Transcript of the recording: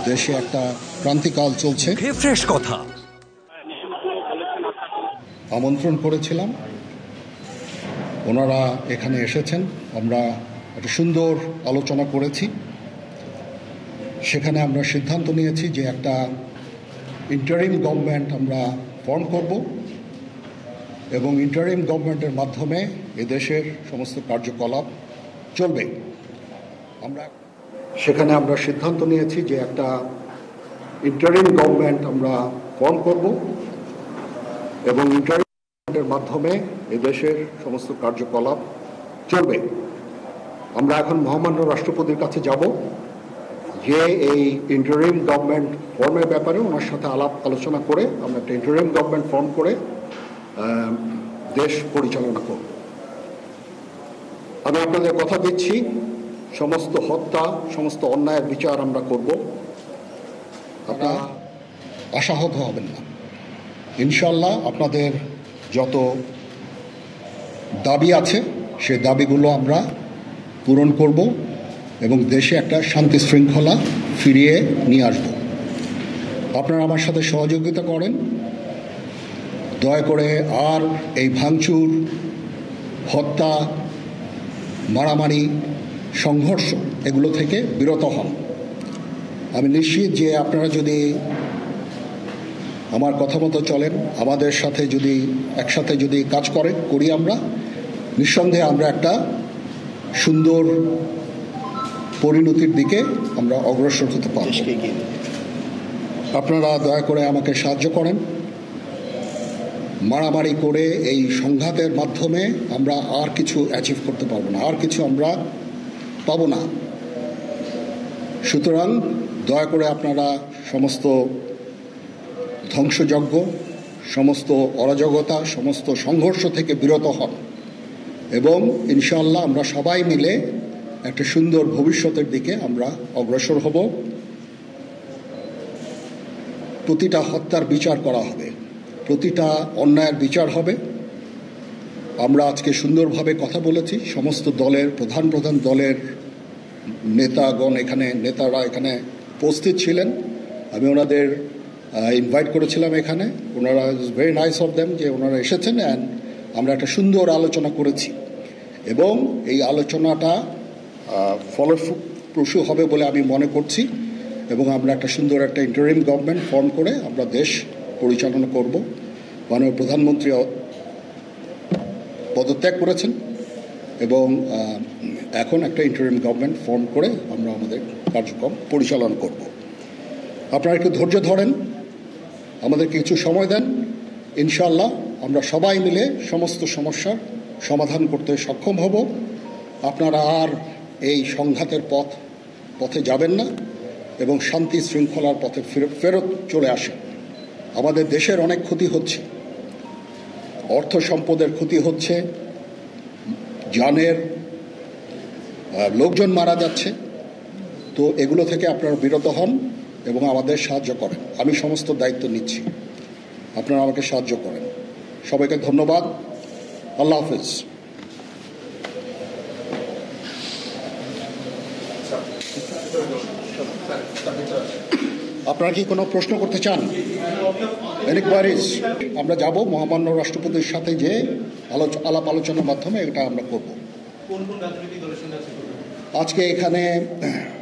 দেশে একটা ক্রান্তিকাল চলছে। ফ্রেশ কথা আমন্ত্রণ করেছিলাম, ওনারা এখানে এসেছেন, আমরা একটা সুন্দর আলোচনা করেছি। সেখানে আমরা সিদ্ধান্ত নিয়েছি যে একটা ইন্টারিম গভর্নমেন্ট আমরা ফর্ম করব এবং ইন্টারিম গভর্নমেন্টের মাধ্যমে এদেশের সমস্ত কার্যকলাপ চলবে। সেখানে আমরা সিদ্ধান্ত নিয়েছি যে একটা ইন্টারিম গভর্নমেন্ট আমরা ফর্ম করব এবং ইন্টারিম গভর্নমেন্টের মাধ্যমে এদেশের সমস্ত কার্যকলাপ চলবে। আমরা এখন মহামান্য রাষ্ট্রপতির কাছে যাব যে এই ইন্টারিম গভর্নমেন্ট ফর্মের ব্যাপারে ওনার সাথে আলোচনা করে আমরা একটা ইন্টারিম গভর্নমেন্ট ফর্ম করে দেশ পরিচালনা করব। আমি আপনাদের কথা দিচ্ছি, সমস্ত হত্যা, সমস্ত অন্যায়ের বিচার আমরা করব। আপনারা আশাহত হবেন না। ইনশাল্লাহ আপনাদের যত দাবি আছে সেই দাবিগুলো আমরা পূরণ করব এবং দেশে একটা শান্তি শৃঙ্খলা ফিরিয়ে নিয়ে আসব। আপনারা আমার সাথে সহযোগিতা করেন, দয়া করে আর এই ভাঙচুর, হত্যা, মারামারি, সংঘর্ষ এগুলো থেকে বিরত হন। আমি নিশ্চিত যে আপনারা যদি আমার কথা মতো চলেন, আমাদের সাথে যদি একসাথে যদি কাজ করি আমরা, নিঃসন্দেহে আমরা একটা সুন্দর পরিণতির দিকে আমরা অগ্রসর হতে পারব। আপনারা দয়া করে আমাকে সাহায্য করেন। মারামারি করে এই সংঘাতের মাধ্যমে আমরা আর কিছু অ্যাচিভ করতে পারবো না, আর কিছু আমরা পাবো না। সুতরাং দয়া করে আপনারা সমস্ত ধ্বংসযজ্ঞ, সমস্ত অরাজকতা, সমস্ত সংঘর্ষ থেকে বিরত হন এবং ইনশাআল্লাহ আমরা সবাই মিলে একটা সুন্দর ভবিষ্যতের দিকে আমরা অগ্রসর হব। প্রতিটা হত্যার বিচার করা হবে, প্রতিটা অন্যায়ের বিচার হবে। আমরা আজকে সুন্দরভাবে কথা বলেছি, সমস্ত দলের প্রধান দলের নেতারা এখানে উপস্থিত ছিলেন। আমি ওনাদের ইনভাইট করেছিলাম এখানে। ওনারা ভেরি নাইস অফ দেম যে ওনারা এসেছেন অ্যান্ড আমরা একটা সুন্দর আলোচনা করেছি এবং এই আলোচনাটা ফলপ্রসূ হবে বলে আমি মনে করছি এবং আমরা একটা সুন্দর একটা ইন্টারিম গভর্নমেন্ট ফর্ম করে আমরা দেশ পরিচালনা করব। মাননীয় প্রধানমন্ত্রী পদত্যাগ করেছেন এবং এখন একটা ইন্টারিম গভর্নমেন্ট ফর্ম করে আমরা আমাদের কার্যক্রম পরিচালনা করব। আপনারা একটু ধৈর্য ধরেন, আমাদেরকে কিছু সময় দেন। ইনশাআল্লাহ আমরা সবাই মিলে সমস্ত সমস্যার সমাধান করতে সক্ষম হব। আপনারা আর এই সংঘাতের পথে যাবেন না এবং শান্তি শৃঙ্খলার পথে ফেরত চলে আসেন। আমাদের দেশের অনেক ক্ষতি হচ্ছে, অর্থ সম্পদের ক্ষতি হচ্ছে, জানের লোকজন মারা যাচ্ছে। তো এগুলো থেকে আপনারা বিরত হন এবং আমাদের সাহায্য করেন। আমি সমস্ত দায়িত্ব নিচ্ছি, আপনারা আমাকে সাহায্য করেন। সবাইকে ধন্যবাদ। আল্লাহ হাফেজ। আপনারা কি কোনো প্রশ্ন করতে চান? এনকোয়ারিজ আমরা যাব মহামান্য রাষ্ট্রপতির সাথে যে আলাপ আলোচনার মাধ্যমে এটা আমরা করব। আজকে এখানে